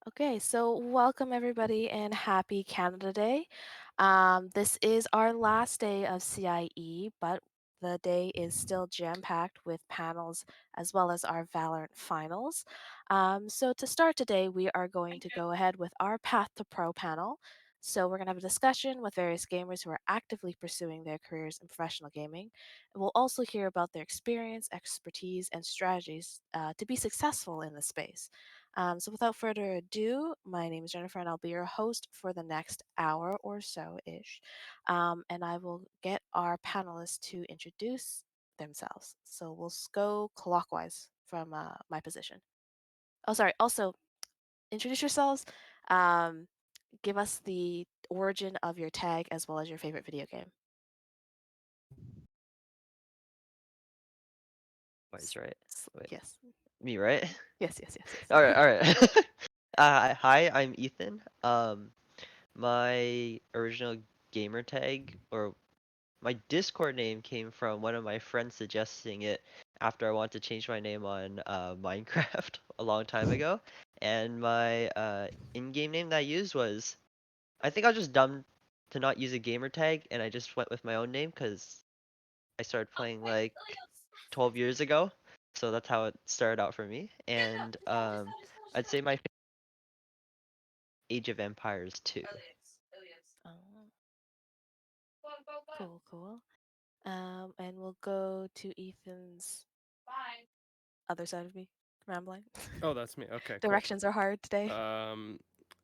Okay, so welcome everybody and happy Canada Day. This is our last day of CIE, but the day is still jam-packed with panels as well as our Valorant finals. So to start today, we are going to go ahead with our Path to Pro panel. So we're going to have a discussion with various gamers who are actively pursuing their careers in professional gaming. And we'll also hear about their experience, expertise, and strategies to be successful in the space. So without further ado, my name is Jennifer, and I'll be your host for the next hour or so ish. And I will get our panelists to introduce themselves. So we'll go clockwise from my position. Oh, sorry. Also, introduce yourselves. Um, give us the origin of your tag as well as your favorite video game. Wise, right? Wait, Yes. me, right? Yes, yes, yes, All yes. right, all right. Hi, I'm Ethan. My original gamer tag or my Discord name came from one of my friends suggesting it after I wanted to change my name on Minecraft a long time ago, and my in-game name that I used was I think I was just dumb to not use a gamer tag, and I just went with my own name because I started playing like 12 years ago. So that's how it started out for me. And I'd say my Age of Empires 2. Oh, cool, cool. And we'll go to Ethan's other side of me, rambling. Oh, that's me. Okay, cool. Directions are hard today. Um,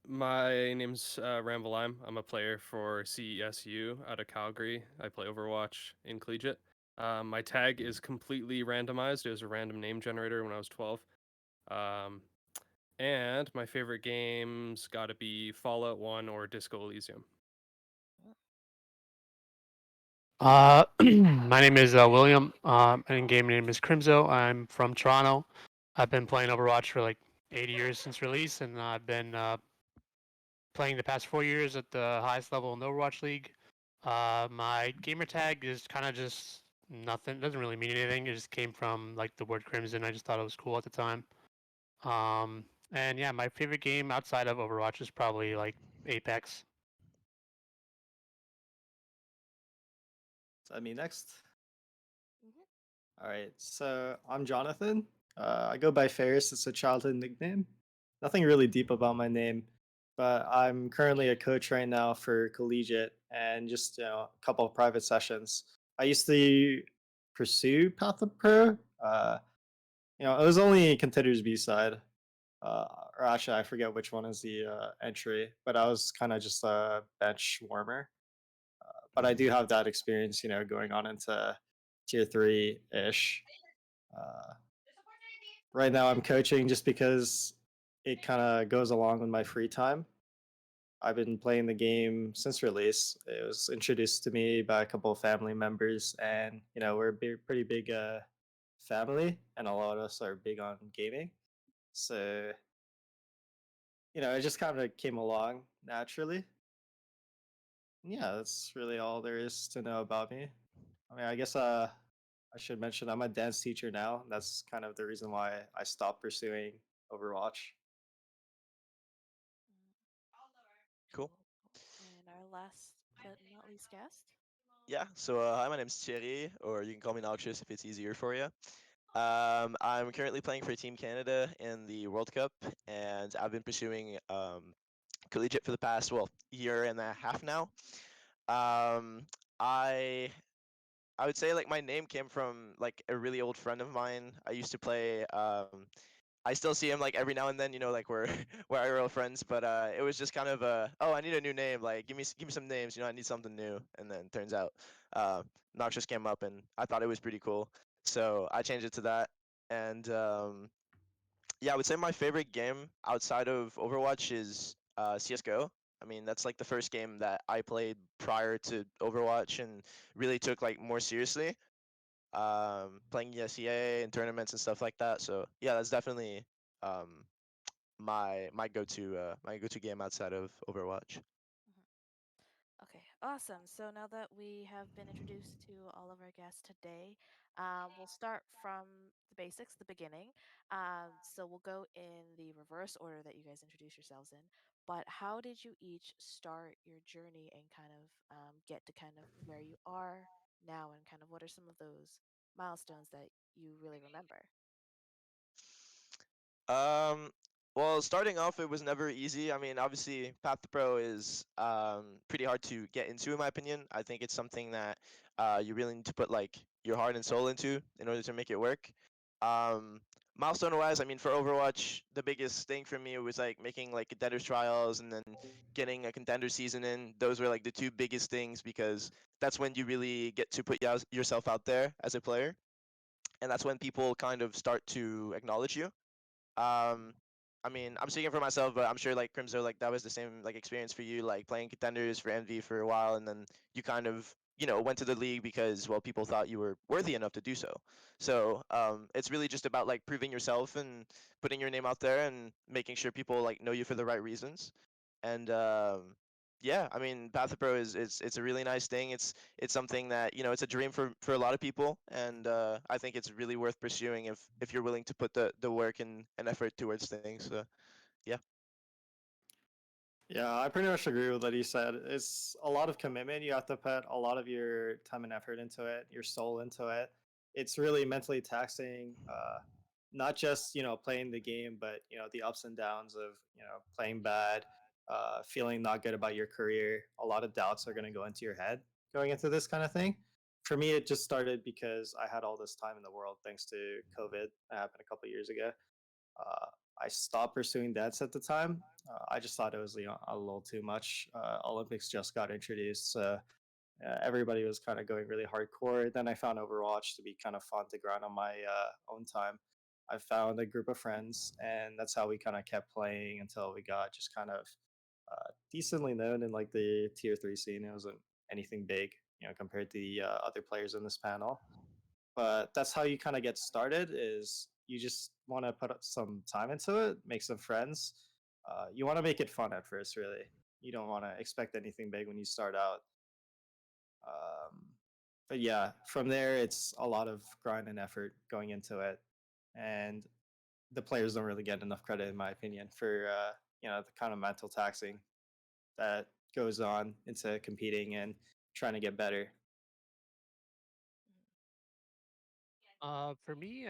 my name's Ramblelime. I'm a player for CESU out of Calgary. I play Overwatch in Collegiate. My tag is completely randomized. It was a random name generator when I was 12. Um, and my favorite games got to be Fallout 1 or Disco Elysium. My name is William, and game name is Crimzo. I'm from Toronto. I've been playing Overwatch for like 80 years since release, and I've been playing the past 4 years at the highest level in the Overwatch League. My gamer tag is kind of just nothing. It doesn't really mean anything. It just came from like the word Crimson. I just thought it was cool at the time. And yeah, my favorite game outside of Overwatch is probably like Apex. Is that me next? Mhm. All right. So I'm Jonathan. I go by Ferris. It's a childhood nickname. Nothing really deep about my name, but I'm currently a coach right now for collegiate and just a couple of private sessions. I used to pursue Path of Pro. It was only contenders B side. Or actually, I forget which one is the entry, but I was kind of just a bench warmer. But I do have that experience, going on into tier three ish. Uh, right now, I'm coaching just because it kind of goes along with my free time. I've been playing the game since release. It was introduced to me by a couple of family members, and we're a pretty big family, and a lot of us are big on gaming. So it just kind of came along naturally. Yeah, that's really all there is to know about me. I mean, I guess I should mention I'm a dance teacher now. That's kind of the reason why I stopped pursuing Overwatch. Cool. And our last but not least guest. Yeah. So, hi, my name's Thierry, or you can call me Noxious if it's easier for you. I'm currently playing for Team Canada in the World Cup, and I've been pursuing collegiate for the past year and a half now. Um, I I would say like my name came from like a really old friend of mine. I used to play. I still see him like every now and then. Like we're we're IRL friends, but it was just kind of oh, I need a new name. Like give me some names. I need something new. And then turns out uh, Noxious came up, and I thought it was pretty cool, so I changed it to that. And yeah, I would say my favorite game outside of Overwatch is CS:GO. I mean, that's like the first game that I played prior to Overwatch and really took like more seriously. Playing CIE and tournaments and stuff like that. So yeah, that's definitely um, my go-to game outside of Overwatch. Okay, awesome. So now that we have been introduced to all of our guests today, We'll start from the basics, the beginning. So we'll go in the reverse order that you guys introduce yourselves in. But how did you each start your journey and kind of get to kind of where you are now, and kind of what are some of those milestones that you really remember? Um, well, starting off, it was never easy. I mean, obviously, Path to Pro is pretty hard to get into, in my opinion. I think it's something that you really need to put like your heart and soul into in order to make it work. Um, milestone wise, I mean, for Overwatch, the biggest thing for me was like making like contenders trials and then getting a contender season in. Those were like the two biggest things because that's when you really get to put yourself out there as a player, and that's when people kind of start to acknowledge you. um, I mean, I'm speaking for myself, but I'm sure like Crimzo, like that was the same like experience for you, like playing contenders for MV for a while, and then you kind of went to the league because well people thought you were worthy enough to do so. So it's really just about like proving yourself and putting your name out there and making sure people like know you for the right reasons. And yeah, I mean, Path to Pro is it's a really nice thing. It's something that it's a dream for a lot of people, and I think it's really worth pursuing if you're willing to put the work and effort towards things. So yeah. Yeah, I pretty much agree with what he said. It's a lot of commitment. You have to put a lot of your time and effort into it, your soul into it. It's really mentally taxing. Not just playing the game, but the ups and downs of playing bad, feeling not good about your career. A lot of doubts are going to go into your head going into this kind of thing. For me, it just started because I had all this time in the world thanks to COVID that happened a couple years ago. uh, I stopped pursuing dance at the time. I just thought it was a little too much. Olympics just got introduced, so everybody was kind of going really hardcore. Then I found Overwatch to be kind of fun to grind on my own time. I found a group of friends, and that's how we kind of kept playing until we got just kind of decently known in like the tier 3 scene. It wasn't anything big, compared to the other players in this panel, but that's how you kind of get started. Is you just want to put some time into it, make some friends. You want to make it fun at first, really. You don't want to expect anything big when you start out. um, but yeah, from there it's a lot of grind and effort going into it, and the players don't really get enough credit in my opinion for the kind of mental taxing that goes on into competing and trying to get better. For me,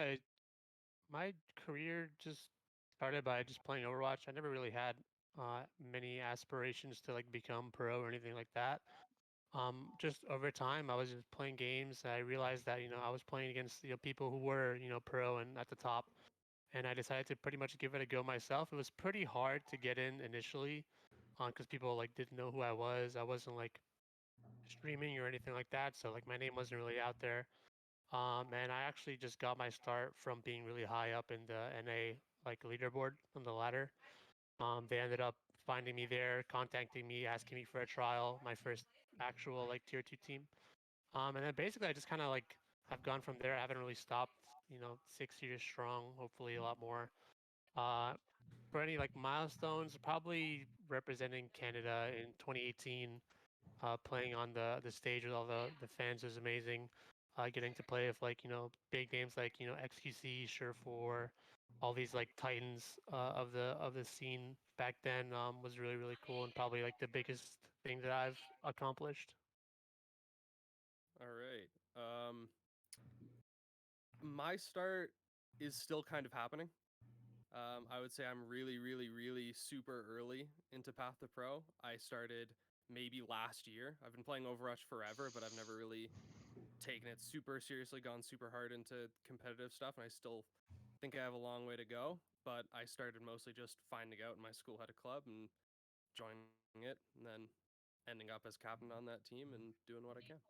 my career just started by just playing Overwatch. I never really had many aspirations to like become pro or anything like that. Just over time, I was just playing games. I realized that I was playing against people who were pro and at the top, and I decided to pretty much give it a go myself. It was pretty hard to get in initially, because people like didn't know who I was. I wasn't like streaming or anything like that, so like my name wasn't really out there. And I actually just got my start from being really high up in the NA like leaderboard on the ladder. They ended up finding me there, contacting me, asking me for a trial, my first actual like tier 2 team. And then basically I just kind of like have gone from there. I haven't really stopped, 6 years strong, hopefully a lot more. Uh, for any like milestones, probably representing Canada in 2018, playing on the stage with all the fans was amazing. Getting to play with like big names like XQC, Sure4, all these like titans of the scene back then was really cool, and probably like the biggest thing that I've accomplished. All right. My start is still kind of happening. I would say I'm really, really, really super early into Path to Pro. I started maybe last year. I've been playing Overwatch forever, but I've never really taken it super seriously, gone super hard into competitive stuff, and I still think I have a long way to go. But I started mostly just finding out my school had a club and joining it, and then ending up as captain on that team and doing what I can.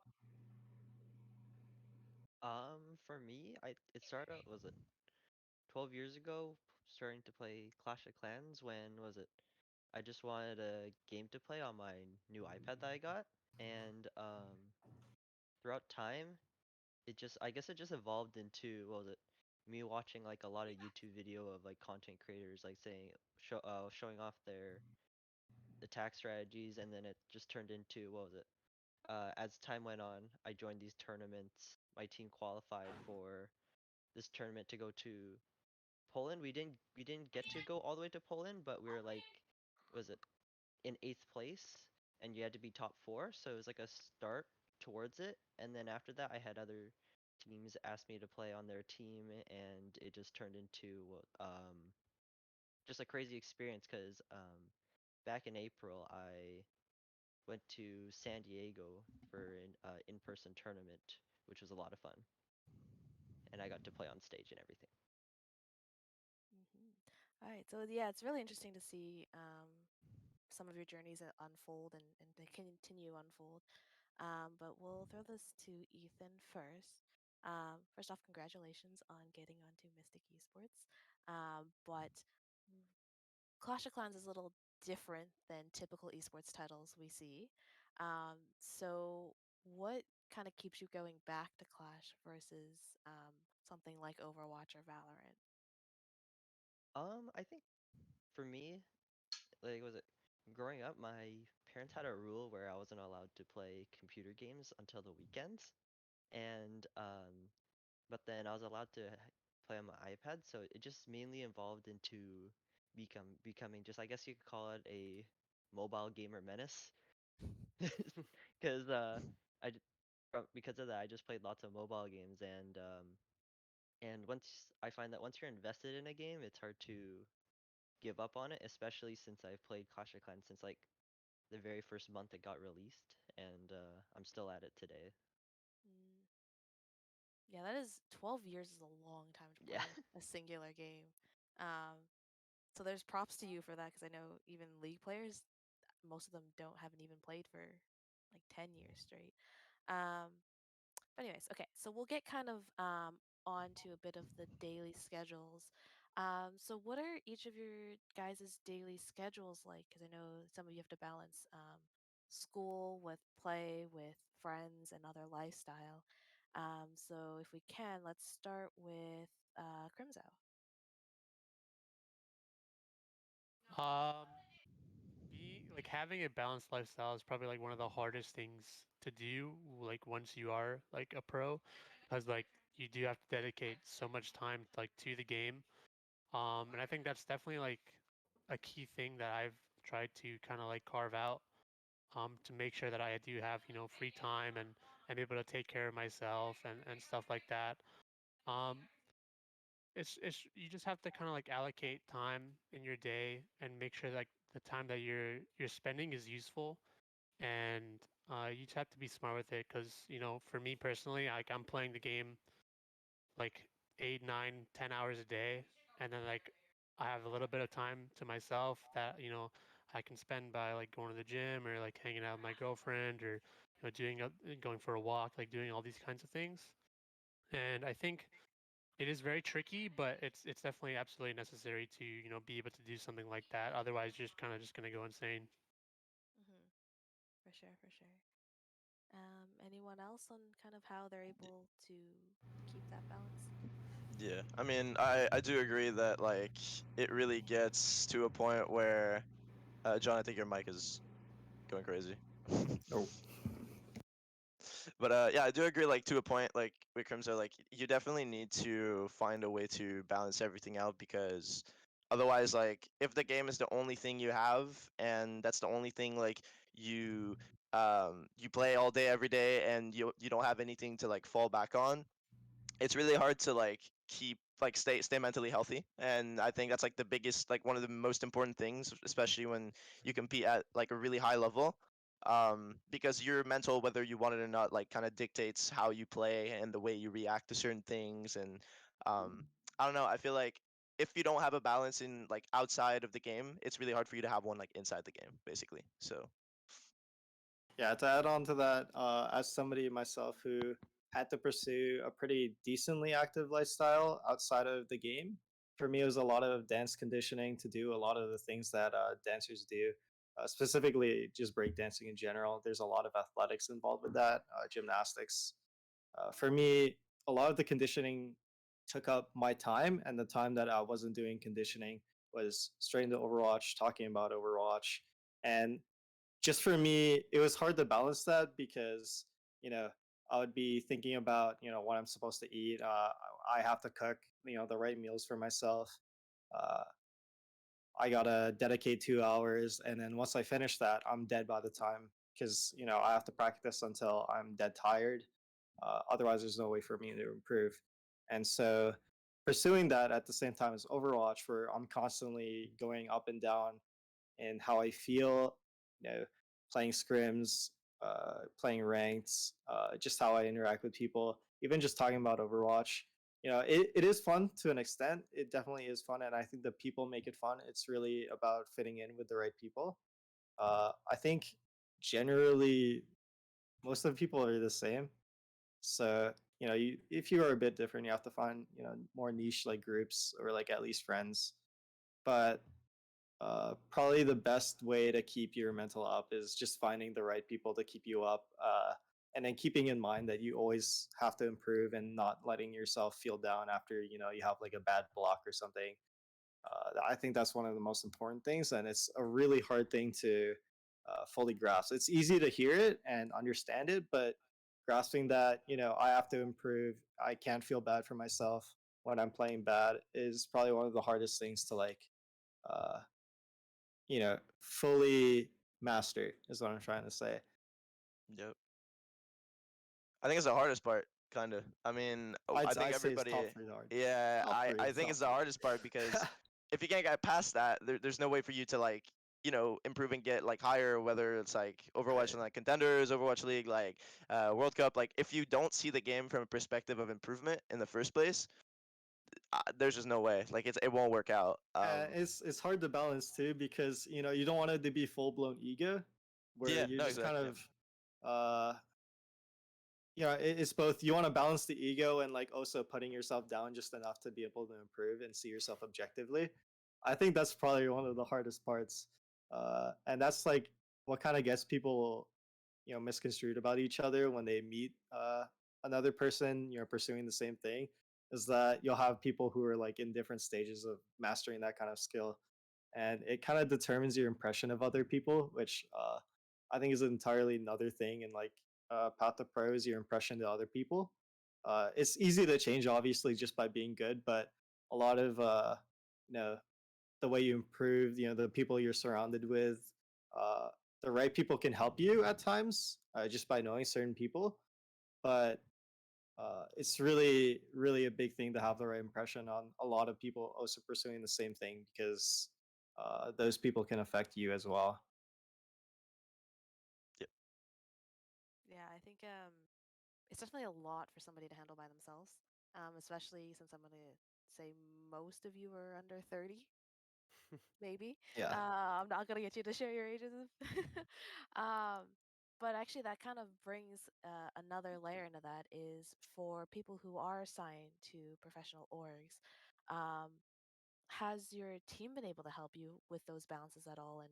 For me, it started out, was it 12 years ago, starting to play Clash of Clans when was it? I just wanted a game to play on my new iPad that I got, and throughout time, I guess it just evolved into what was it? Me watching like a lot of YouTube video of like content creators like showing off their attack strategies, and then it just turned into what was it? As time went on, I joined these tournaments my team qualified for this tournament to go to Poland. We didn't get to go all the way to Poland, but we were like, was it in 8th place, and you had to be top 4, so it was like a start towards it. And then after that, I had other teams ask me to play on their team, and it just turned into just a crazy experience because back in April, I went to San Diego for an in-person tournament, which was a lot of fun, and I got to play on stage and everything. All right, so yeah, it's really interesting to see some of your journeys unfold and they continue unfold. But we'll throw this to Ethan first. First off, congratulations on getting onto Mystic Esports. But Clash of Clans is a little different than typical esports titles we see. So, what kind of keeps you going back to Clash versus something like Overwatch or Valorant? I think for me, like, was it growing up, my parents had a rule where I wasn't allowed to play computer games until the weekends, and but then I was allowed to play on my iPad, so it just mainly evolved into becoming just, I guess you could call it, a mobile gamer menace. Because I j- because of that, I just played lots of mobile games, and once I find that once you're invested in a game, it's hard to give up on it, especially since I've played Clash of Clans since like the very first month it got released, and I'm still at it today. Mm, yeah, that is 12 years is a long time to Yeah. play a singular game. Um, so there's props to you for that because I know even League players, most of them don't haven't even played for like 10 years straight. Um, But anyways, okay, so we'll get kind of on to a bit of the daily schedules. So what are each of your guys' daily schedules like? Because I know some of you have to balance school with play, with friends, and other lifestyle. So if we can, let's start with Crimzo. Um, be like having a balanced lifestyle is probably like one of the hardest things to do. Like once you are like a pro, because like you do have to dedicate so much time like to the game. And I think that's definitely like a key thing that I've tried to kind of like carve out. To make sure that I do have free time and I'm able to take care of myself and stuff like that. Um, it's you just have to kind of like allocate time in your day and make sure like the time that you're spending is useful and you just have to be smart with it because for me personally like I'm playing the game like 8, 9, 10 hours a day and then like I have a little bit of time to myself that I can spend by like going to the gym or like hanging out with my girlfriend or going for a walk, like doing all these kinds of things. And I think it is very tricky, but it's definitely absolutely necessary to be able to do something like that. Otherwise, you're just kind of just gonna go insane. Hmm. For sure, for sure. Anyone else on kind of how they're able to keep that balance? Yeah, I mean, I do agree that like it really gets to a point where, John, I think your mic is going crazy. Oh, But yeah, I do agree. Like to a point, like with Crimson, like you definitely need to find a way to balance everything out because otherwise, like if the game is the only thing you have and that's the only thing like you you play all day every day and you don't have anything to like fall back on, it's really hard to like keep like stay mentally healthy. And I think that's like the biggest, like one of the most important things, especially when you compete at like a really high level, because your mental, whether you want it or not, like kind of dictates how you play and the way you react to certain things. And I don't know, I feel like if you don't have a balance in like outside of the game, it's really hard for you to have one like inside the game basically. So yeah, to add on to that, as somebody myself who had to pursue a pretty decently active lifestyle outside of the game, for me, it was a lot of dance conditioning to do a lot of the things that dancers do, specifically just breakdancing in general. There's a lot of athletics involved with that, gymnastics. For me, a lot of the conditioning took up my time, and the time that I wasn't doing conditioning was straight into Overwatch, talking about Overwatch. And just for me, it was hard to balance that because, you know, I would be thinking about what I'm supposed to eat. I have to cook the right meals for myself. Uh, I gotta dedicate 2 hours, and then once I finish that, I'm dead by the time because I have to practice until I'm dead tired. Otherwise, there's no way for me to improve. And so, pursuing that at the same time as Overwatch, where I'm constantly going up and down in how I feel, playing scrims, playing ranks, just how I interact with people, even just talking about Overwatch. It is fun to an extent. It definitely is fun, and I think the people make it fun. It's really about fitting in with the right people. I think generally most of the people are the same. So if you are a bit different, you have to find more niche like groups or like at least friends. But probably the best way to keep your mental up is just finding the right people to keep you up, and then keeping in mind that you always have to improve and not letting yourself feel down after you have like a bad block or something. I think that's one of the most important things, and it's a really hard thing to fully grasp. It's easy to hear it and understand it, but grasping that I have to improve, I can't feel bad for myself when I'm playing bad is probably one of the hardest things to like uh, fully master is what I'm trying to say. Yep. I think it's the hardest part, kind of. I mean, I think I'd say it's top everybody. three hard. Yeah, Top three. I think Top it's the three. hardest part because if you can't get past that, there's no way for you to like improve and get like higher. Whether it's like Overwatch Right. and like contenders, Overwatch League, like World Cup. Like if you don't see the game from a perspective of improvement in the first place, there's just no way. Like it won't work out. It's hard to balance too because you don't want it to be full blown ego, where Yeah, you're no, just kind exactly. of uh it's both. You want to balance the ego and like also putting yourself down just enough to be able to improve and see yourself objectively. I think that's probably one of the hardest parts, and that's like what kind of gets people misconstrued about each other when they meet another person pursuing the same thing, is that you'll have people who are like in different stages of mastering that kind of skill, and it kind of determines your impression of other people, which I think is entirely another thing. And like path to pro is your impression to other people. It's easy to change obviously just by being good, but a lot of you know the way you improve, the people you're surrounded with, uh, the right people can help you at times just by knowing certain people. But it's really, really a big thing to have the right impression on a lot of people also pursuing the same thing because those people can affect you as well. Yep. Yeah, I think it's definitely a lot for somebody to handle by themselves, especially since I'm gonna say most of you are under 30, maybe. Yeah. I'm not gonna get you to share your ages. um, but actually, that kind of brings another layer into that is for people who are assigned to professional orgs. Um, has your team been able to help you with those balances at all? And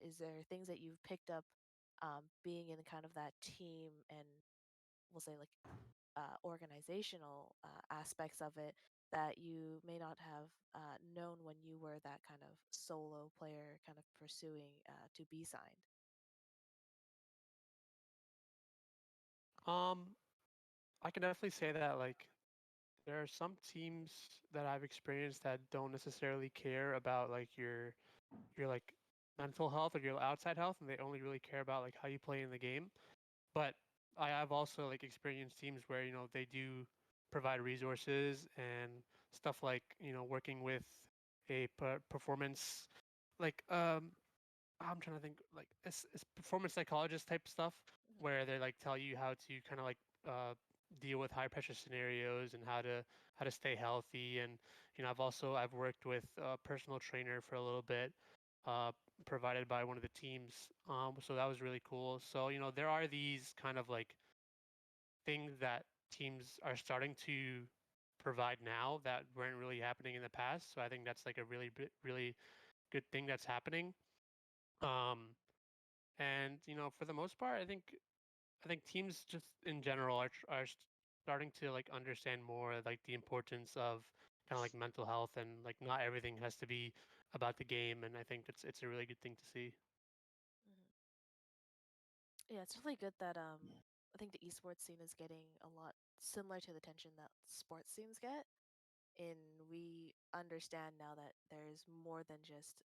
is there things that you've picked up being in kind of that team and we'll say like organizational aspects of it that you may not have known when you were that kind of solo player kind of pursuing to be signed? Um, I can definitely say that like there are some teams that I've experienced that don't necessarily care about like your like mental health or your outside health, and they only really care about like how you play in the game. But I have also like experienced teams where they do provide resources and stuff like working with a performance like I'm trying to think like it's performance psychologist type stuff Mhm. where they like tell you how to kind of like uh, deal with high pressure scenarios and how to stay healthy. And I've worked with a personal trainer for a little bit, uh, provided by one of the teams, so that was really cool. So there are these kind of like things that teams are starting to provide now that weren't really happening in the past. So I think that's like a really good thing that's happening. um and for the most part, I think teams just in general starting to like understand more like the importance of kind of like mental health, and like not everything has to be about the game. And I think it's a really good thing to see. Mhm. Yeah, it's really good that I think the esports scene is getting a lot similar to the attention that sports scenes get. In we understand now that there's more than just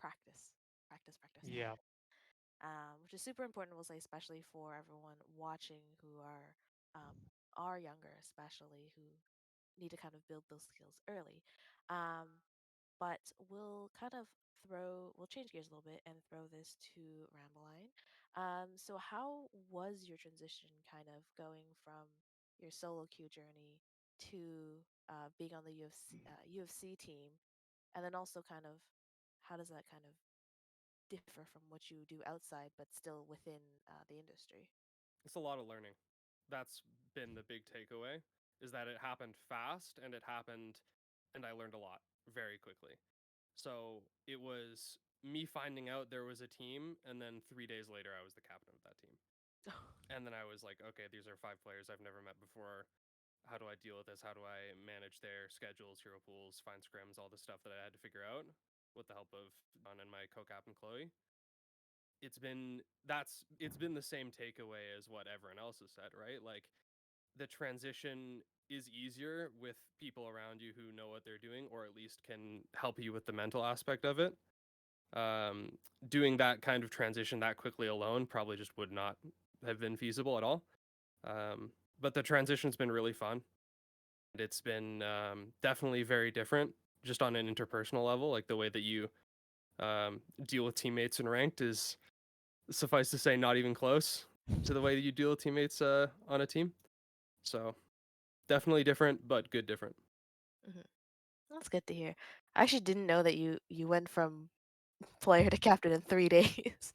practice, practice, practice, Yeah. practice. Which is super important. We'll say, especially for everyone watching who are younger, especially who need to kind of build those skills early. Um, but we'll change gears a little bit and throw this to Ramblelime. So how was your transition kind of going from your solo queue journey to being on the UFC team, and then also kind of how does that kind of differ from what you do outside, but still within the industry? It's a lot of learning. That's been the big takeaway, is that it happened fast and I learned a lot very quickly. So it was me finding out there was a team, and then 3 days later, I was the captain of that team. And then I was like, okay, these are 5 players I've never met before. How do I deal with this? How do I manage their schedules, hero pools, find scrims, all the stuff that I had to figure out with the help of Don and my co-captain Chloe. It's been the same takeaway as what everyone else has said, right? Like, the transition is easier with people around you who know what they're doing, or at least can help you with the mental aspect of it. Doing that kind of transition that quickly alone probably just would not have been feasible at all. But the transition's been really fun. It's been definitely very different, just on an interpersonal level. Like, the way that you deal with teammates in ranked is, suffice to say, not even close to the way that you deal with teammates on a team. So definitely different, but good different. Hmm. That's good to hear. I actually didn't know that you went from player to captain in 3 days.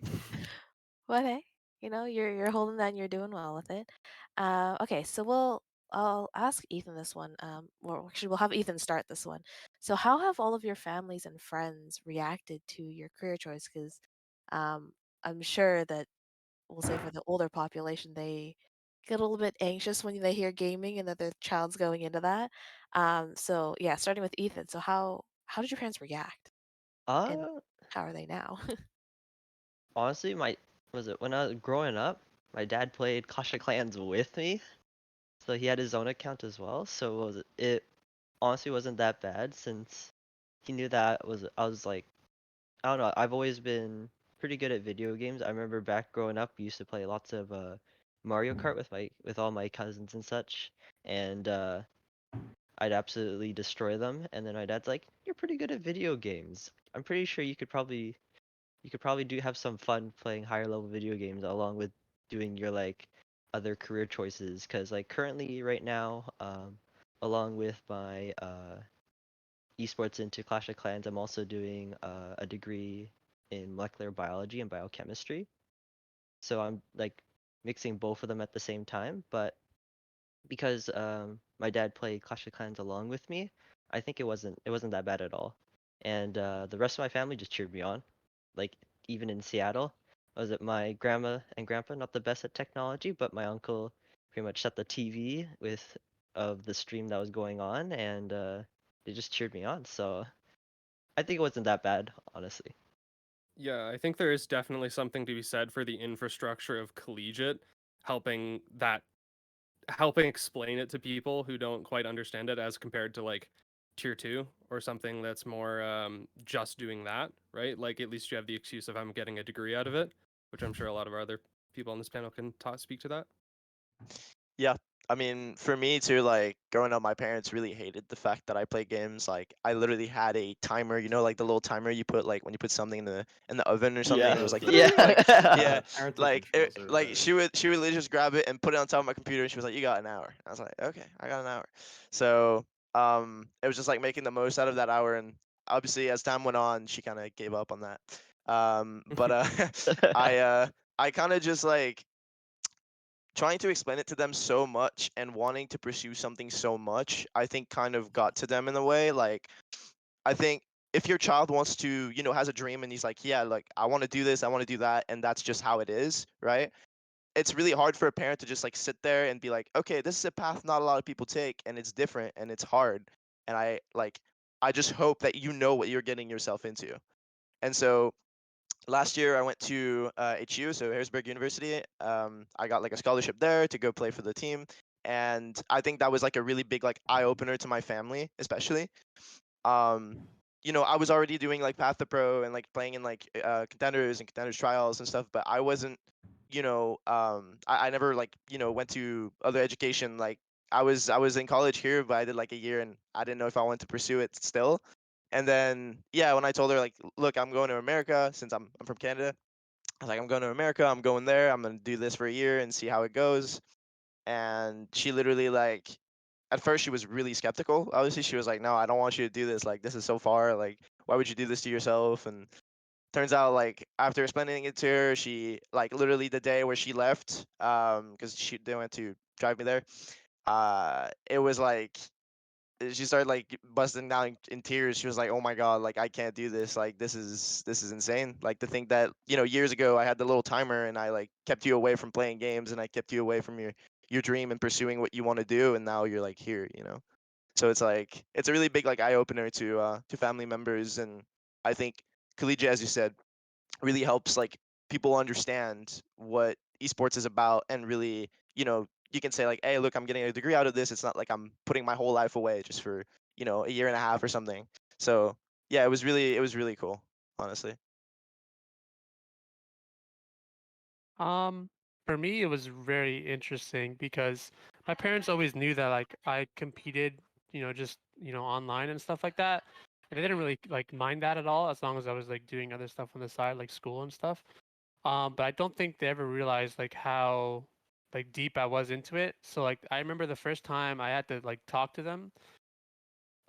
But hey, you're holding that and you're doing well with it. Okay, so I'll ask Ethan this one. Or actually, we'll have Ethan start this one. So, how have all of your families and friends reacted to your career choice? Because I'm sure that we'll say for the older population, they get a little bit anxious when they hear gaming and that their child's going into that. So yeah, starting with Ethan. So how did your parents react, and Uh, how are they now? Honestly, when I was growing up, my dad played Clash of Clans with me, so he had his own account as well. So it honestly wasn't that bad since he knew that I was like, I don't know, I've always been pretty good at video games. I remember back growing up, we used to play lots of Mario Kart with all my cousins and such, and I'd absolutely destroy them. And then my dad's like, "You're pretty good at video games. I'm pretty sure you could probably do have some fun playing higher level video games along with doing your like other career choices." Because like currently right now, along with my esports into Clash of Clans, I'm also doing a degree in molecular biology and biochemistry. So I'm like mixing both of them at the same time. But because my dad played Clash of Clans along with me, I think it wasn't that bad at all. And the rest of my family just cheered me on. Like, even in Seattle, was it my grandma and grandpa not the best at technology, but my uncle pretty much set the TV with of the stream that was going on, and they just cheered me on. So I think it wasn't that bad, honestly. Yeah, I think there is definitely something to be said for the infrastructure of collegiate, helping helping explain it to people who don't quite understand it, as compared to like tier 2 or something that's more just doing that, right? Like, at least you have the excuse of, I'm getting a degree out of it, which I'm sure a lot of our other people on this panel can speak to that. Yeah. I mean, for me too, like growing up, my parents really hated the fact that I play games. Like, I literally had a timer, like the little timer you put like when you put something in the oven or something, and it Yeah, was like yeah. like yeah, Parental like controls are like better. she would literally just grab it and put it on top of my computer, and she was like, "You got an hour." I was like, "Okay, I got an hour." So it was just like making the most out of that hour, and obviously as time went on, she kind of gave up on that. But I uh I kind of just like trying to explain it to them so much and wanting to pursue something so much, I think kind of got to them in a way. Like, I think if your child wants to, has a dream and he's like, yeah, like, I want to do this, I want to do that, and that's just how it is, right? It's really hard for a parent to just like sit there and be like, okay, this is a path not a lot of people take, and it's different and it's hard. And I just hope that you know what you're getting yourself into. And so last year I went to HU, so Harrisburg University. I got like a scholarship there to go play for the team, and I think that was like a really big like eye opener to my family, especially. Um, I was already doing like Path to Pro and like playing in like contenders and contenders trials and stuff, but I wasn't, I never like went to other education. Like I was in college here, but I did like a year and I didn't know if I wanted to pursue it still. And then yeah, when I told her like, look, I'm going to America since I'm from Canada. I was like, I'm going to America. I'm going there. I'm gonna do this for a year and see how it goes. And she literally like at first she was really skeptical. Obviously, she was like, "No, I don't want you to do this. Like, this is so far. Like, why would you do this to yourself?" And turns out, like, after explaining it to her, she like literally the day where she left, because she they went to drive me there. It was like she started like busting down in tears. She was like, "Oh my god, like I can't do this. Like this is insane. Like to think that years ago I had the little timer and I like kept you away from playing games and I kept you away from your dream and pursuing what you want to do, and now you're like here, you know." So it's like it's a really big like eye opener to family members, and I think collegiate, as you said, really helps like people understand what esports is about, and really you can say like, hey, look, I'm getting a degree out of this. It's not like I'm putting my whole life away just for a year and a half or something. So yeah, it was really cool, honestly. Um, for me, it was very interesting because my parents always knew that like I competed, just online and stuff like that, and they didn't really like mind that at all as long as I was like doing other stuff on the side, like school and stuff. But I don't think they ever realized like how like deep I was into it. So like I remember the first time I had to like talk to them.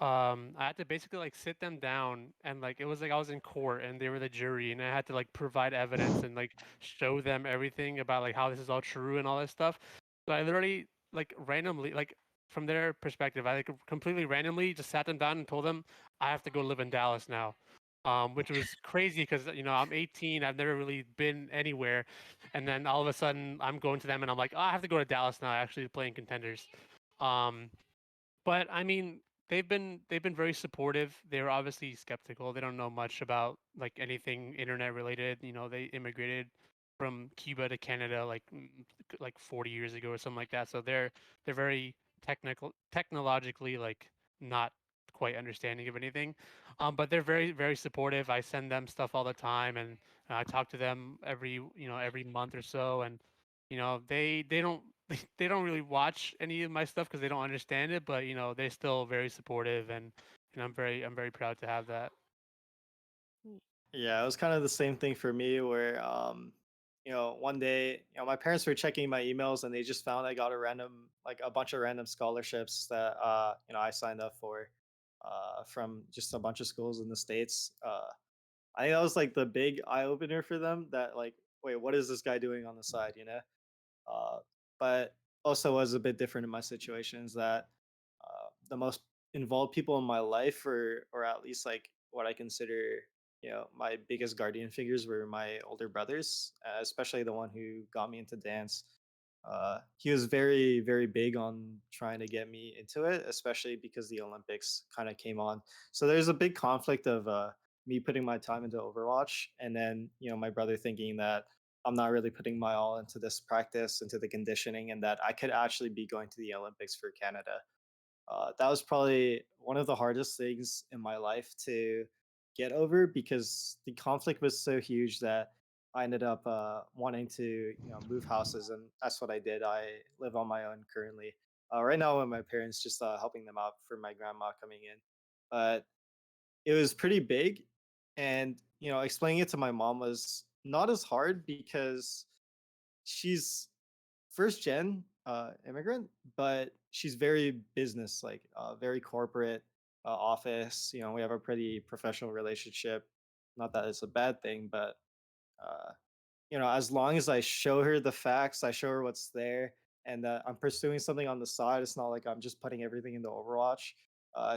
I had to basically like sit them down and like it was like I was in court and they were the jury and I had to like provide evidence and like show them everything about like how this is all true and all this stuff. So I literally like randomly like from their perspective, I like completely randomly just sat them down and told them I have to go live in Dallas now. Which was crazy because I'm 18, I've never really been anywhere, and then all of a sudden I'm going to them and I'm like, oh, I have to go to Dallas now. Actually, playing contenders. Um, but I mean, they've been very supportive. They're obviously skeptical. They don't know much about like anything internet related. They immigrated from Cuba to Canada like 40 years ago or something like that. So they're very technologically like not quite understanding of anything. But they're very very supportive. I send them stuff all the time, and I talk to them every month or so, and they don't they don't really watch any of my stuff because they don't understand it, but they're still very supportive, and I'm very proud to have that. Mm. Yeah, it was kind of the same thing for me where one day, my parents were checking my emails and they just found I got a bunch of random scholarships that I signed up for from just a bunch of schools in the States. I think that was like the big eye opener for them that like, wait, what is this guy doing on the side, you know? Uh, but also was a bit different in my situations that the most involved people in my life, or at least like what I consider, my biggest guardian figures were my older brothers, especially the one who got me into dance. He was very, very big on trying to get me into it, especially because the Olympics kind of came on. So there's a big conflict of me putting my time into Overwatch, and then my brother thinking that I'm not really putting my all into this practice, into the conditioning, and that I could actually be going to the Olympics for Canada. That was probably one of the hardest things in my life to get over because the conflict was so huge that I ended up wanting to, move houses, and that's what I did. I live on my own currently. Right now, with my parents, just helping them out for my grandma coming in. But it was pretty big, and explaining it to my mom was not as hard because she's first gen immigrant, but she's very business like, very corporate, office. We have a pretty professional relationship. Not that it's a bad thing, but uh, as long as I show her the facts, I show her what's there, and that I'm pursuing something on the side. It's not like I'm just putting everything into Overwatch.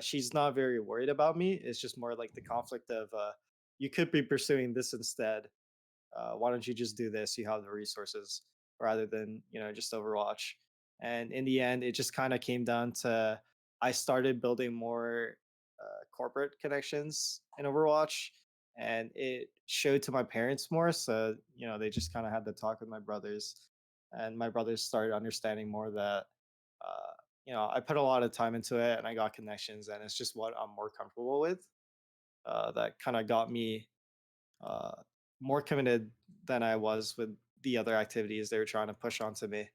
She's not very worried about me. It's just more like the conflict of you could be pursuing this instead. Why don't you just do this? You have the resources rather than just Overwatch. And in the end, it just kind of came down to I started building more corporate connections in Overwatch, and it showed to my parents more. So they just kind of had to talk with my brothers, and my brothers started understanding more that uh, I put a lot of time into it, and I got connections, and it's just what I'm more comfortable with. That kind of got me uh, more committed than I was with the other activities they were trying to push onto me.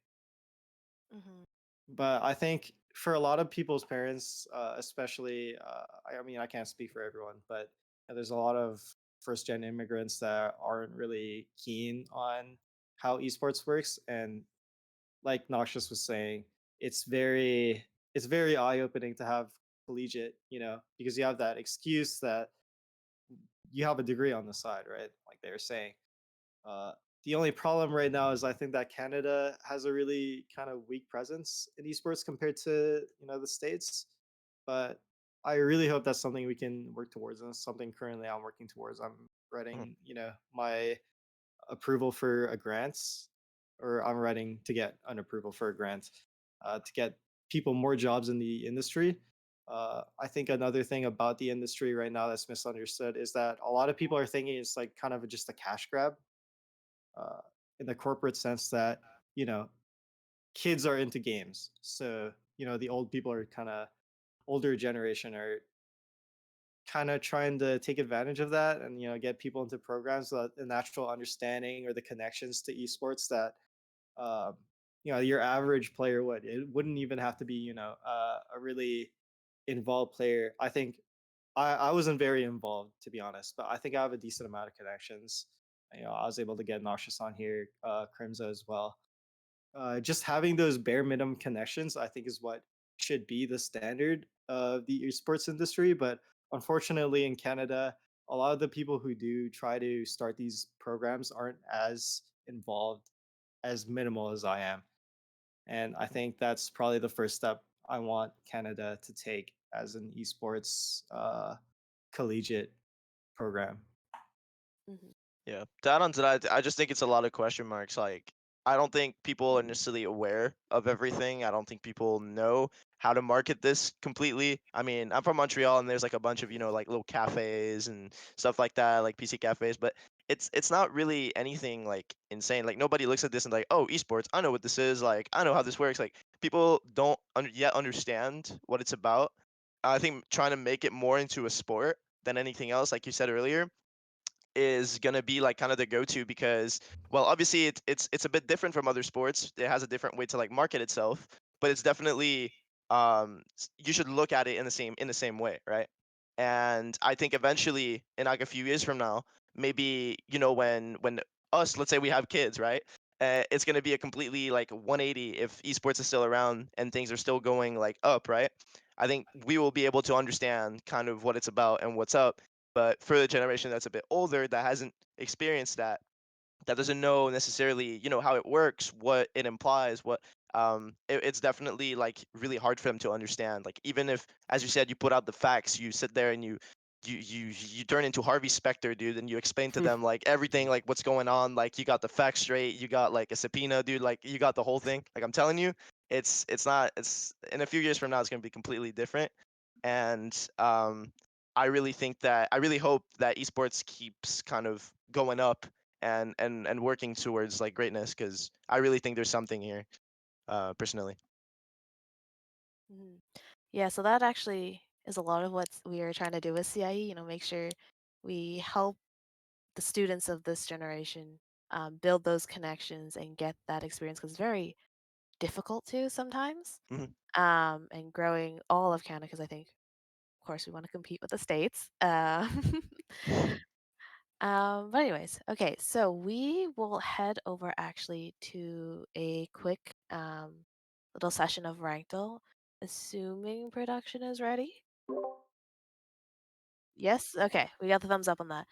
Hmm. But I think for a lot of people's parents, especially, I mean, I can't speak for everyone, but there's a lot of first gen immigrants that aren't really keen on how esports works. And like Noxious was saying, it's very it's very eye opening to have collegiate, because you have that excuse that you have a degree on the side, right? Like they were saying. Uh, the only problem right now is I think that Canada has a really kind of weak presence in esports compared to the states. But I really hope that's something we can work towards, and it's something currently I'm working towards. I'm Mhm. writing my approval for a grant, or I'm writing to get an approval for a grant to get people more jobs in the industry. I think another thing about the industry right now that's misunderstood is that a lot of people are thinking it's like kind of just a cash grab, uh, in the corporate sense that you know kids are into games, so the old people are kind of older generation are kind of trying to take advantage of that, and get people into programs that the natural understanding or the connections to esports that um, your average player would. It wouldn't even have to be a really involved player. I think I wasn't very involved, to be honest, but I think I have a decent amount of connections. I was able to get Noxious on here, Crimzo as well. Just having those bare minimum connections, I think, is what should be the standard of the esports industry. But unfortunately, in Canada, a lot of the people who do try to start these programs aren't as involved, as minimal as I am. And I think that's probably the first step I want Canada to take as an esports collegiate program. Hmm. Yeah. To add on to that, I just think it's a lot of question marks. Like, I don't think people are necessarily aware of everything. I don't think people know how to market this completely. I mean, I'm from Montreal, and there's like a bunch of like little cafes and stuff like that, like PC cafes. But it's not really anything like insane. Like nobody looks at this and like, oh, esports. I know what this is. Like I know how this works. Like people don't yet understand what it's about. I think trying to make it more into a sport than anything else, like you said earlier, is gonna be like kind of the go-to because, well, obviously it's a bit different from other sports. It has a different way to like market itself, but it's definitely you should look at it in the same way, right? And I think eventually, in like a few years from now, maybe when us, let's say we have kids, right? It's gonna be a completely like 180 if esports is still around and things are still going like up, right? I think we will be able to understand kind of what it's about and what's up, but for the generation that's a bit older that hasn't experienced that, that doesn't know necessarily, how it works, what it implies, it's definitely like really hard for them to understand. Like even if, as you said, you put out the facts, you sit there and you turn into Harvey Specter, dude, and you explain to them like everything, like what's going on, like you got the facts straight, you got like a subpoena, dude, like you got the whole thing. Like I'm telling you, it's not it's in a few years from now it's gonna be completely different. And I really think that I really hope that esports keeps kind of going up and working towards like greatness because I really think there's something here, personally. Hmm. Yeah, so that actually is a lot of what we are trying to do with CIE, make sure we help the students of this generation build those connections and get that experience because it's very difficult to sometimes. Hmm. And growing all of Canada, because I think, of course, we want to compete with the states. But anyways, okay, so we will head over actually to a quick little session of Rankle, assuming production is ready. Yes? Okay, we got the thumbs up on that.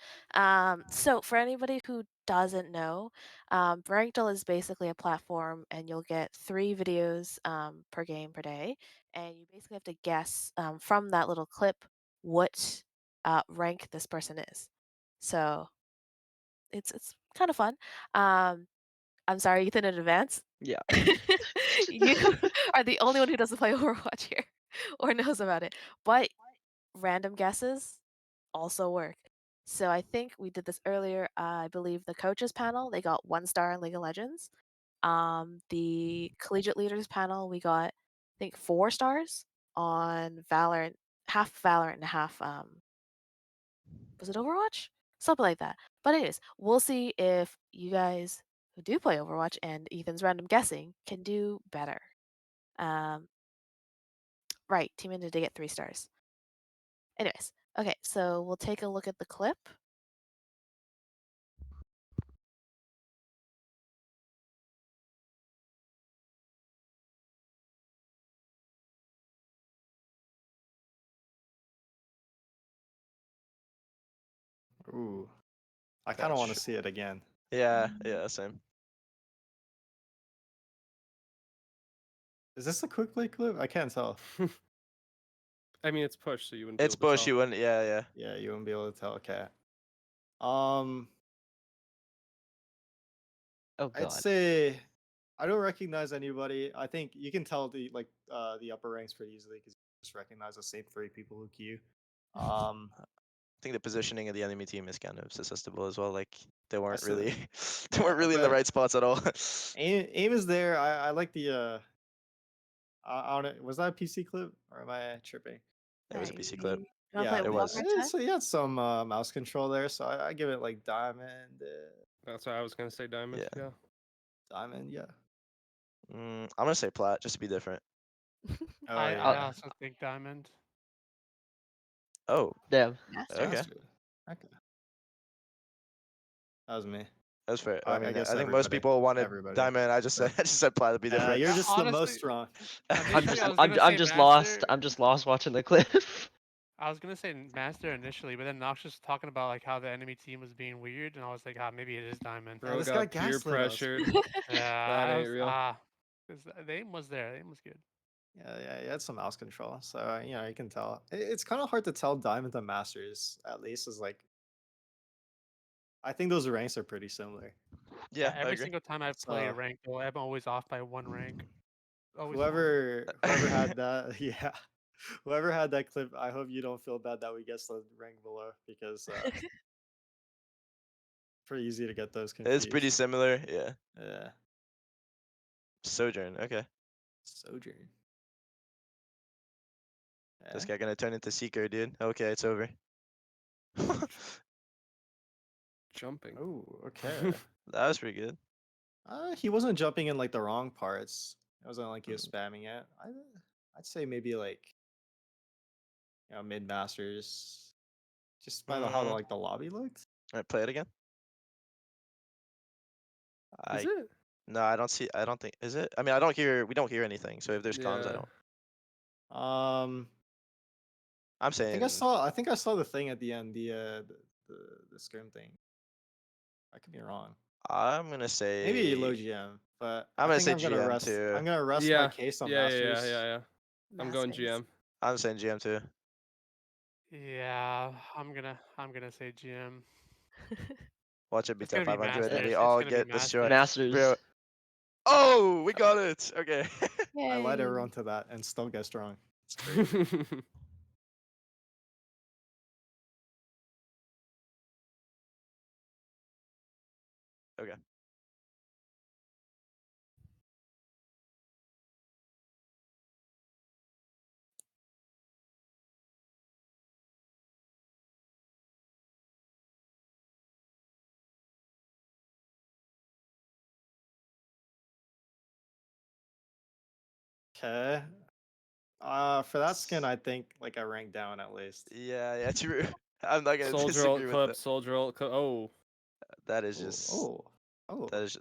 So for anybody who doesn't know, Rankle is basically a platform, and you'll get 3 videos per game per day, and you basically have to guess from that little clip what rank this person is. So it's kind of fun. Um, I'm sorry, Ethan, in advance. Yeah. You are the only one who doesn't play Overwatch here or knows about it. But random guesses also work. So I think we did this earlier. I believe the coaches panel, they got 1 star in League of Legends. The collegiate leaders panel, we got I think 4 stars on Valorant, half Valorant and half was it Overwatch? Something like that. But anyways, we'll see if you guys who do play Overwatch and Ethan's random guessing can do better. Um, right, Team Ninja did get 3 stars. Anyways, okay, so we'll take a look at the clip. Ooh, I kind of want to see it again. Yeah, same. Is this a quick play clip? I can't tell. I mean, it's push, so you wouldn't It's be able to Bush. tell. You wouldn't. Yeah. Yeah, you wouldn't be able to tell. Okay. Um, Oh I'd God. say I don't recognize anybody. I think you can tell the upper ranks pretty easily because you just recognize the same 3 people who queue. Um, I think the positioning of the enemy team is kind of suggestible as well. Like they I weren't said, really, they weren't yeah, really in the but right spots at all. aim is there. I like the I don't know, was that a PC clip or am I tripping? It was a PC clip. You wanna play Yeah, it It one was. more time? so you had some mouse control there, so I give it like diamond, That's what I was gonna say, Diamond. Yeah. Yeah. diamond, yeah. I'm gonna say plat just to be different. Oh I yeah, also think diamond. Oh, Damn. Master. okay. master. Okay, that was me. That's fair. I guess I think most people wanted everybody. diamond. I just said I just said plat to be different. You're just the Honestly, most wrong. initially I was gonna say Lost. master. I'm just lost watching the clip. I was gonna say master initially, but then Noxious was talking about like how the enemy team was being weird, and I was like, ah, maybe it is diamond. Yeah, Bro this guy got peer gaslit us. pressured. Yeah, That I ain't was real. 'cause the aim was there. The aim was good. Yeah, he had some mouse control, so you can tell. It's kind of hard to tell diamond and masters. At least is like I think those ranks are pretty similar. Yeah, Yeah, I every agree. single time I've played a So rank, though, I'm always off by 1 rank. Always one. whoever had that, yeah, whoever had that clip, I hope you don't feel bad that we guessed the rank below because pretty easy to get those It's pretty confused. similar. Yeah. Yeah, Sojourn. Okay. sojourn. This Yeah. guy gonna turn into Seeker, dude. Okay, it's over. Jumping. Oh, okay. That was pretty good. He wasn't jumping in like the wrong parts. It wasn't like he was Mm. spamming it. I'd say maybe like mid masters, just by how Mm. like the lobby looked. Alright, play it again. Is I it? No, I don't see. I don't think. Is it? I mean, I don't hear. We don't hear anything. So if there's comms, I Yeah. don't. Um, I'm saying. I think I saw the thing at the end, the scrim thing. I could be wrong. I'm gonna Maybe low say. GM, but I'm I gonna think say GM too. I'm gonna rest my Yeah. case on Yeah. masters. I'm going Masters. GM. I'm saying GM too. Yeah, I'm gonna say GM. Watch it be It's top gonna be 500, and we masters. It's all gonna be get destroyed, masters. bro. Masters. Oh, we got it. Okay. I led Yay. everyone to that and still guessed wrong. It's crazy. Okay. Okay. For that skin, I think like I ranked down at least. Yeah, true. I'm not gonna Soldier ult disagree with clip. that. Soldier ult clip. Oh. That is Oh, just. oh, oh, That is.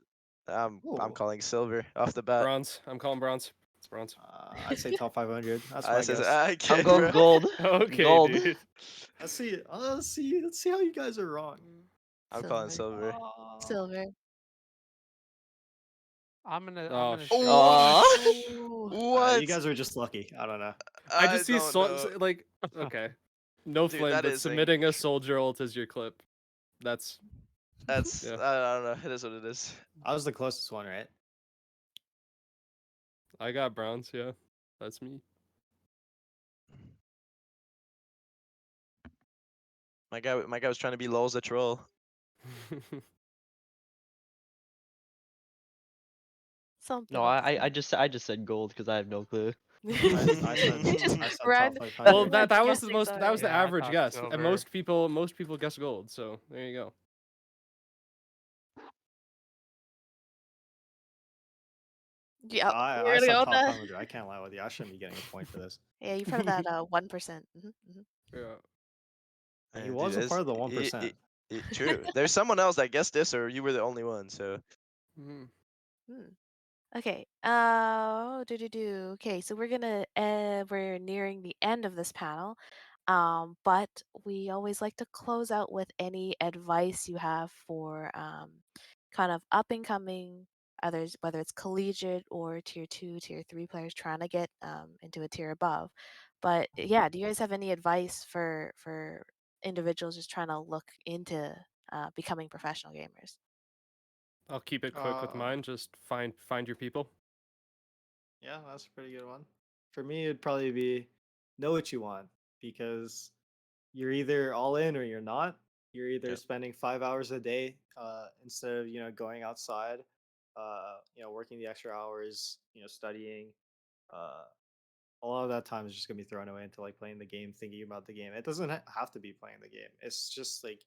I'm oh. calling silver off the bat. Bronze. I'm calling bronze. It's bronze. I'd say top 500. That's I my says guess. I I'm get, going bro. gold. Okay, Gold. dude. Let's see how you guys are wrong. I'm calling Silver. silver. Oh, Silver. I'm Oh gonna shit. say What? Aww. Oh. You What? guys were just lucky. I don't know. I I just see don't know, like okay. No dude. flame, That but is submitting a soldier ult as your clip. That's That's. yeah. I don't know. It is what it is. I was the closest one, right? I got bronze, yeah. That's me. My guy was trying to be lols the troll. Something No, like I just said gold because I have no clue. I said You just I said top run Well, 500. that was the guessing, most that was sorry. the Yeah, I average thought guess, and silver. most people guess gold. So there you go. Yep, I you're gonna said go top with that? 500. I can't lie with you. I shouldn't be getting a point for this. Yeah, you've heard of that 1%. Yeah. He Dude, was a part of the 1%. true. There's someone else that guessed this, or you were the only one. So Mhm. Hmm. Okay. Okay, so we're nearing the end of this panel. But we always like to close out with any advice you have for kind of up and coming others, whether it's collegiate or tier 2, tier 3 players trying to get into a tier above. But yeah, do you guys have any advice for individuals just trying to look into becoming professional gamers? I'll keep it quick with Uh, mine. Just find your people. yeah, that's a pretty good one. For me, it'd probably be know what you want because you're either all in or you're not. You're either yeah, spending 5 hours a day instead of going outside, working the extra hours, studying. Uh, a lot of that time is just gonna be thrown away into like playing the game, thinking about the game. It doesn't have to be playing the game. It's just like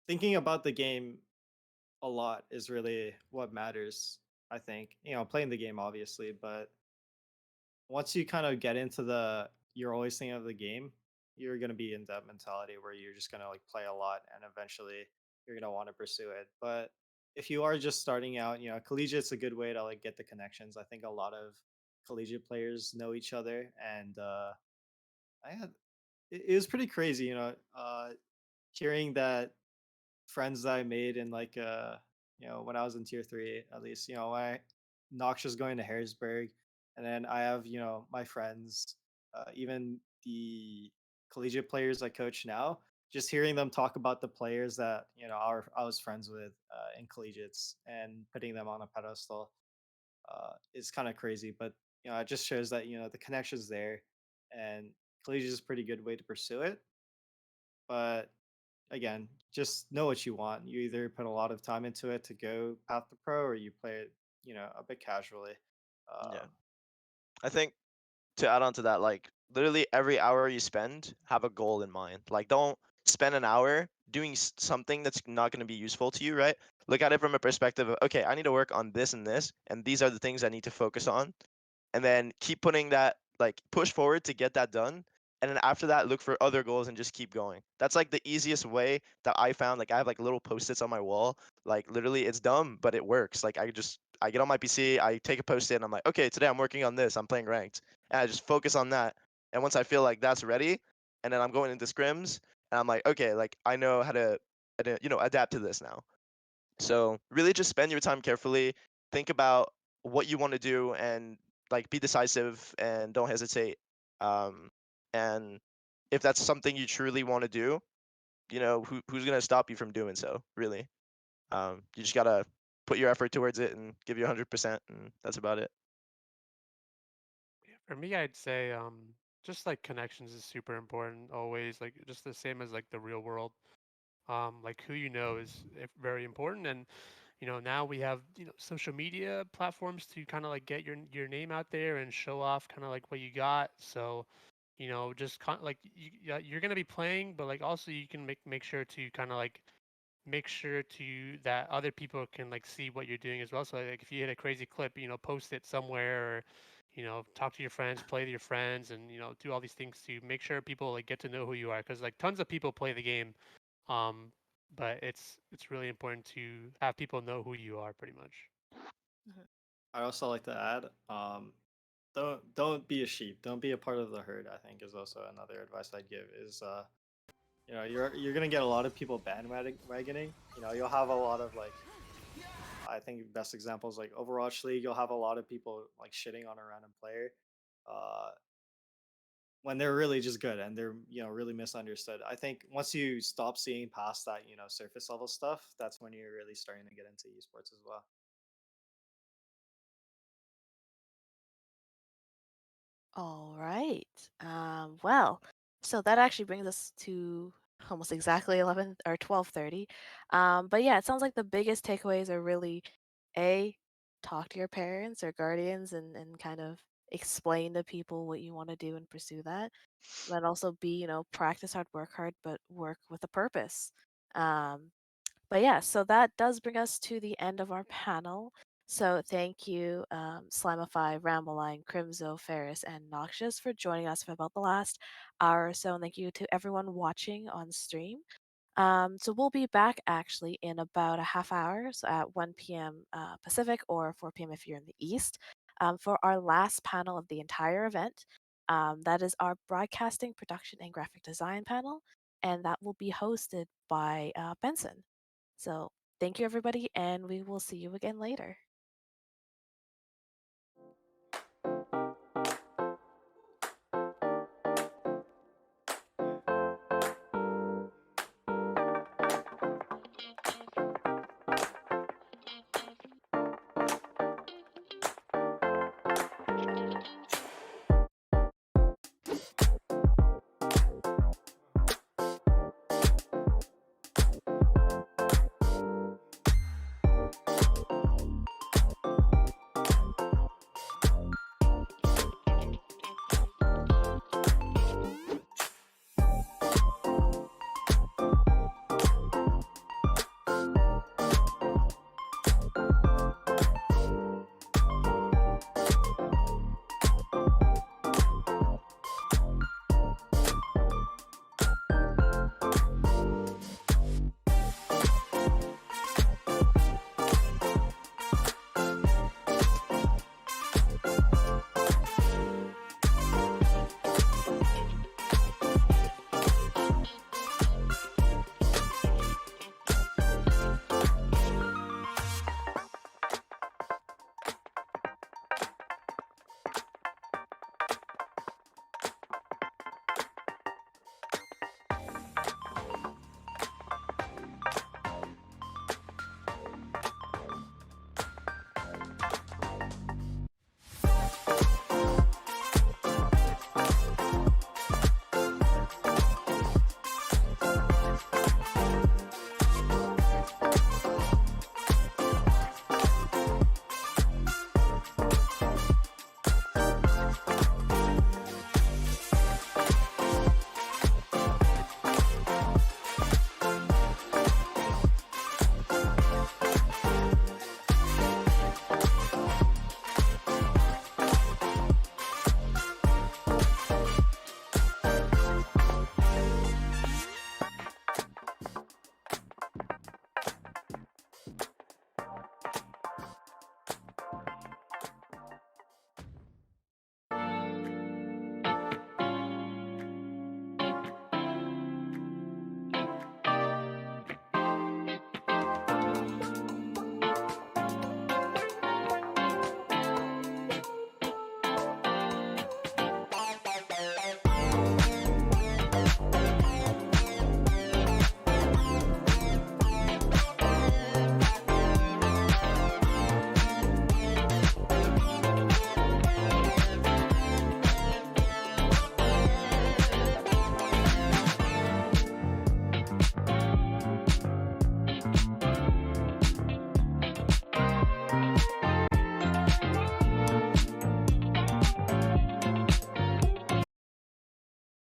thinking about the game a lot is really what matters. I think playing the game obviously, but once you kind of get into you're always thinking of the game, you're gonna be in that mentality where you're just gonna like play a lot, and eventually you're gonna want to pursue it. But if you are just starting out, collegiate's a good way to like get the connections. I think a lot of collegiate players know each other, and I had it was pretty crazy, hearing that friends that I made in like when I was in tier 3 at least, I Noxious going to Harrisburg, and then I have, my friends, even the collegiate players I coach now, just hearing them talk about the players that, I was friends with in collegiates and putting them on a pedestal is kind of crazy, but it just shows that, the connection's there, and collegiate is a pretty good way to pursue it. But again, just know what you want. You either put a lot of time into it to go path to pro, or you play it, a bit casually. yeah. Um, I think to add on to that, like literally every hour you spend, have a goal in mind. Like don't spend an hour doing something that's not going to be useful to you, right? Look at it from a perspective of, okay, I need to work on this and these are the things I need to focus on, and then keep putting that, like push forward to get that done, and then after that look for other goals and just keep going. That's like the easiest way that I found. Like I have like little post-its on my wall, like literally it's dumb but it works. Like I get on my PC, I take a post-it and I'm like, okay, today I'm working on this, I'm playing ranked, and I just focus on that. And once I feel like that's ready, and then I'm going into scrims, and I'm like, okay, like I know how to adapt to this now. So really just spend your time carefully, think about what you want to do, and like be decisive and don't hesitate. Um, and if that's something you truly want to do, who's gonna stop you from doing so? Really, you just gotta put your effort towards it and give you 100%, and that's about it. For me, I'd say just like connections is super important always. Like just the same as like the real world. Like who you know is very important, and now we have social media platforms to kind of like get your name out there and show off kind of like what you got. So just like yeah, you're gonna be playing, but like also you can make sure to kind of like make sure to that other people can like see what you're doing as well. So like if you hit a crazy clip, post it somewhere, or talk to your friends, play with your friends, and do all these things to make sure people like get to know who you are, because like tons of people play the game, um but it's really important to have people know who you are pretty much. Mhm. I also like to add, don't be a sheep. Don't be a part of the herd. I think is also another advice I'd give. Is you're gonna get a lot of people bandwagoning. You'll have a lot of like I think best examples like Overwatch League. You'll have a lot of people like shitting on a random player. Uh, when they're really just good and they're really misunderstood. I think once you stop seeing past that surface level stuff, that's when you're really starting to get into esports as well. All right. Well, So that actually brings us to almost exactly 11 or 12:30. But yeah, it sounds like the biggest takeaways are really a talk to your parents or guardians and kind of explain to people what you want to do and pursue that. Then also B, practice hard, work hard, but work with a purpose. Um, but yeah, so that does bring us to the end of our panel. So thank you, Slimify, Ramblelime, Crimzo, Ferris, and Noxious for joining us for about the last hour or so. And thank you to everyone watching on stream. So we'll be back actually in about a half hour, so at 1 p.m. Pacific or 4 p.m. if you're in the East, for our last panel of the entire event. That is our broadcasting, production, and graphic design panel, and that will be hosted by Benson. So thank you, everybody, and we will see you again later.